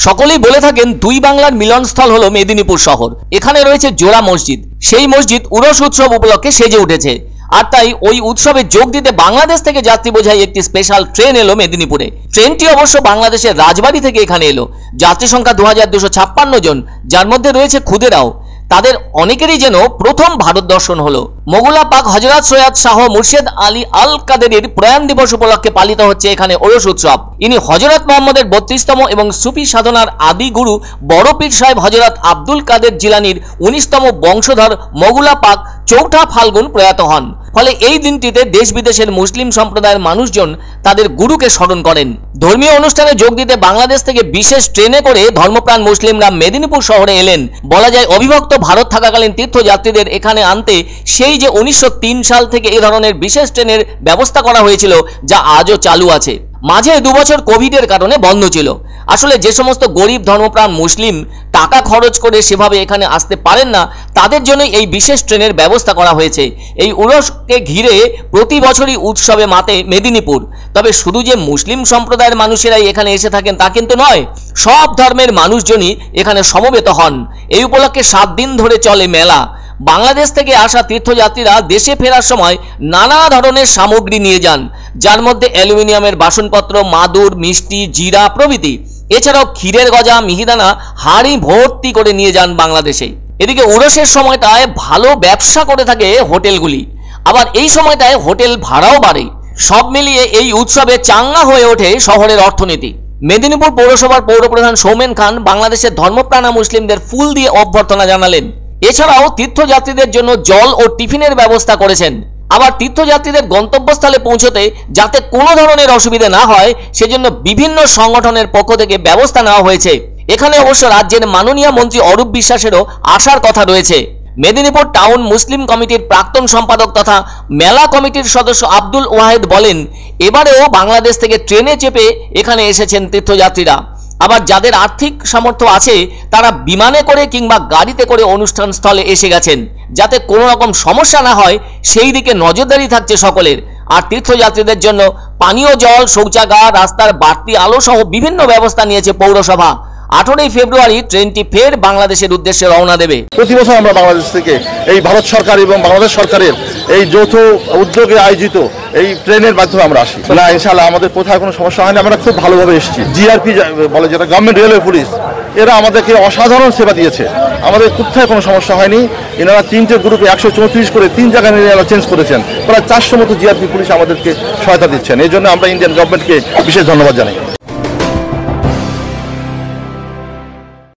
সকলেই বলে থাকেন দুই বাংলার মিলনস্থল হলো মেদিনীপুর শহর। এখানে রয়েছে জোড়া মসজিদ। সেই মসজিদ উরস উৎসব উপলক্ষে সেজে উঠেছে। আর তাই ওই উৎসবে যোগ দিতে বাংলাদেশ থেকে যাত্রী বোঝাই একটি স্পেশাল ট্রেন এলো মেদিনীপুরে। ট্রেনটি অবশ্য বাংলাদেশের রাজবাড়ী থেকে এখানে এলো। যাত্রী সংখ্যা 2256 জন, যার মধ্যে রয়েছে খুদেরাও। তাদের অনেকেরই যেন প্রথম ভারত দর্শন হলো। মোগলা পাক হযরত সৈয়দ শাহ মুর্শেদ আলী আল কাদেরের প্রয়াণ দিবস উপলক্ষে পালিত হচ্ছে এখানে ওরস উৎসব। ইনি হযরত মোহাম্মদের 32তম এবং সুফি সাধনার আদি গুরু বড় পীর সাহেব হযরত আব্দুল কাদের জিলানির 19তম বংশধর মোগলা পাক 4ঠা ফাল্গুন প্রয়াত হন। ফলে এই দিনটিতে দেশ বিদেশের মুসলিম সম্প্রদায়ের মানুষজন তাদের গুরুকে স্মরণ করেন। ধর্মীয় অনুষ্ঠানে যোগ দিতে বাংলাদেশ থেকে বিশেষ ট্রেনে করে ধর্মপ্রাণ মুসলিমরা মেদিনীপুর শহরে এলেন। বলা যায় অবিভক্ত ভারত থাকাকালীন তীর্থযাত্রীদের এখানে আনতে সেই যে 1903 সাল থেকে এই ধরনের বিশেষ ট্রেনের ব্যবস্থা করা হয়েছিল, যা আজও চালু আছে। মাঝে 2 বছর কোভিডের কারণে বন্ধ ছিল। আসলে যে সমস্ত গরিব ধর্মপ্রাণ মুসলিম টাকা খরচ করে সেভাবে এখানে আসতে পারেন না, তাদের জন্য এই বিশেষ ট্রেনের ব্যবস্থা করা হয়েছে। এই উরসকে ঘিরে প্রতি বছরই উৎসবে মাতে মেদিনীপুর। তবে শুধু যে মুসলিম সম্প্রদায়ের মানুষেরাই এখানে এসে থাকেন তা কিন্তু নয়, সব ধর্মের মানুষজনই এখানে সমবেত হন। এই উপলক্ষে 7 দিন ধরে চলে মেলা। বাংলাদেশ থেকে আসা তীর্থযাত্রীরা দেশে ফেরার সময় নানা ধরনের সামগ্রী নিয়ে যান, যার মধ্যে অ্যালুমিনিয়ামের বাসনপত্র, মাদুর, মিষ্টি, জিরা প্রভৃতি। এছাড়াও ক্ষীরের গজা, মিহিদানা হাঁড়ি ভর্তি করে নিয়ে যান বাংলাদেশে। এদিকে উরসের সময়টায় ভালো ব্যবসা করে থাকে হোটেলগুলি, আবার এই সময়টায় হোটেল ভাড়াও বাড়ে। সব মিলিয়ে এই উৎসবে চাঙ্গা হয়ে ওঠে শহরের অর্থনীতি। মেদিনীপুর পৌরসভার পৌরপ্রধান সৌমেন খান বাংলাদেশের ধর্মপ্রাণা মুসলিমদের ফুল দিয়ে অভ্যর্থনা জানালেন। এছাড়াও তীর্থযাত্রীদের জন্য জল ও টিফিনের ব্যবস্থা করেছেন। আবার তীর্থযাত্রীদের গন্তব্যস্থলে পৌঁছতে যাতে কোনো ধরনের অসুবিধা না হয়, সেজন্য বিভিন্ন সংগঠনের পক্ষ থেকে ব্যবস্থা নেওয়া হয়েছে। এখানে অবশ্য রাজ্যের মাননীয় মন্ত্রী অরূপ বিশ্বাসেরও আসার কথা রয়েছে। মেদিনীপুর টাউন মুসলিম কমিটির প্রাক্তন সম্পাদক তথা মেলা কমিটির সদস্য আব্দুল ওয়াহেদ বলেন, এবারেও বাংলাদেশ থেকে ট্রেনে চেপে এখানে এসেছেন তীর্থযাত্রীরা। আবার যাদের আর্থিক সামর্থ্য আছে তারা বিমানে করে কিংবা গাড়িতে করে অনুষ্ঠান স্থলে এসে গেছেন। যাতে কোনো রকম সমস্যা না হয় সেই দিকে নজরদারি থাকছে সকলের। আর তীর্থযাত্রীদের জন্য পানীয় জল, শৌচাগার, রাস্তার বাড়তি আলো সহ বিভিন্ন ব্যবস্থা নিয়েছে পৌরসভা। 18 ফেব্রুয়ারি ট্রেনটি ফের বাংলাদেশের উদ্দেশ্যে রওনা দেবে। প্রতি বছর আমরা বাংলাদেশ থেকে এই ভারত সরকার এবং বাংলাদেশ সরকারের এই যৌথ উদ্যোগে আয়োজিত এই ট্রেনের মাধ্যমে আমরা আসি। না, ইনশাআল্লাহ আমাদের কোথাও কোনো সমস্যা হয়নি। আমরা খুব ভালোভাবে এসেছি। জিআরপি বলে, যেটা গভর্নমেন্ট রেলওয়ে পুলিশ, এরা আমাদেরকে অসাধারণ সেবা দিয়েছে। আমাদের কোথায় কোনো সমস্যা হয়নি। এনারা 3টে গ্রুপে 134 করে 3 জায়গায় এনারা চেঞ্জ করেছেন। প্রায় 400 মতো জিআরপি পুলিশ আমাদেরকে সহায়তা দিচ্ছেন। এই জন্য আমরা ইন্ডিয়ান গভর্নমেন্টকে বিশেষ ধন্যবাদ জানাই।